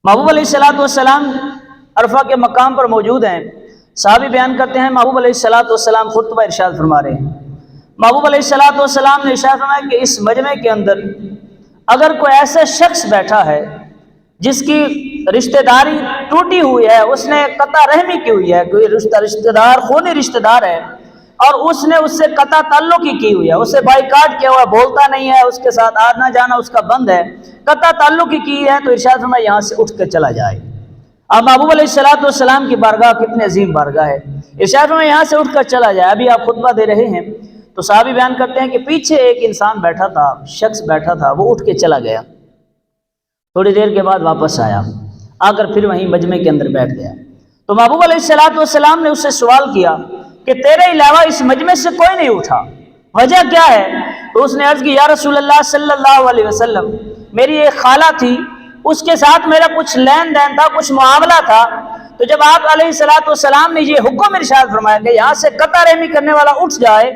محبوب علیہ الصلوۃ والسلام عرفہ کے مقام پر موجود ہیں. صحابی بیان کرتے ہیں محبوب علیہ الصلوۃ والسلام خطبہ ارشاد فرما رہے ہیں. محبوب علیہ الصلوۃ والسلام نے ارشاد فرمایا کہ اس مجمع کے اندر اگر کوئی ایسا شخص بیٹھا ہے جس کی رشتہ داری ٹوٹی ہوئی ہے، اس نے قطع رحمی کی ہوئی ہے، کوئی رشتہ دار خونی رشتہ دار ہے اور اس نے اس سے قطع تعلق ہی کی ہوئی ہے، اسے بائیکاٹ کیا ہوا، بولتا نہیں ہے، اس کے ساتھ آنا جانا اس کا بند ہے، قطع تعلق ہی کی ہے، تو ارشاد فرمایا یہاں سے اٹھ کے چلا جائے. اب محبوب علیہ الصلوۃ والسلام کی بارگاہ کتنی عظیم بارگاہ ہے. ارشاد فرمایا یہاں سے اٹھ کر چلا جائے. ابھی آپ خطبہ دے رہے ہیں تو صحابی بیان کرتے ہیں کہ پیچھے ایک انسان بیٹھا تھا، شخص بیٹھا تھا، وہ اٹھ کے چلا گیا. تھوڑی دیر کے بعد واپس آیا، آ کر پھر وہیں مجمع کے اندر بیٹھ گیا. تو محبوب علیہ الصلوۃ والسلام نے اس سے سوال کیا کہ تیرے علاوہ اس مجمع سے کوئی نہیں اٹھا، وجہ کیا ہے؟ تو اس نے عرض کی یا رسول اللہ صلی اللہ علیہ وسلم، میری ایک خالہ تھی، اس کے ساتھ میرا کچھ لین دین تھا، کچھ معاملہ تھا. تو جب آپ علیہ الصلوۃ والسلام نے یہ حکم ارشاد فرمایا کہ یہاں سے قطع رحمی کرنے والا اٹھ جائے،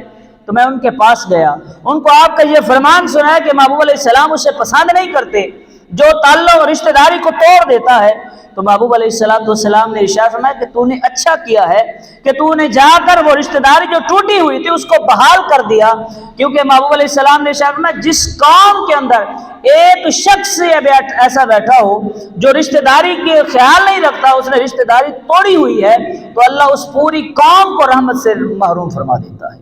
تو میں ان کے پاس گیا، ان کو آپ کا یہ فرمان سنایا کہ محبوب علیہ السلام اسے پسند نہیں کرتے جو تعلق اور رشتہ داری کو توڑ دیتا ہے. تو محبوب علیہ الصلوۃ والسلام نے ارشاد فرمایا کہ تو نے اچھا کیا ہے کہ تو نے جا کر وہ رشتہ داری جو ٹوٹی ہوئی تھی اس کو بحال کر دیا. کیونکہ محبوب علیہ السلام نے ارشاد فرمایا جس قوم کے اندر ایک شخص ایسا بیٹھا ہو جو رشتہ داری کے خیال نہیں رکھتا، اس نے رشتہ داری توڑی ہوئی ہے، تو اللہ اس پوری قوم کو رحمت سے محروم فرما دیتا ہے.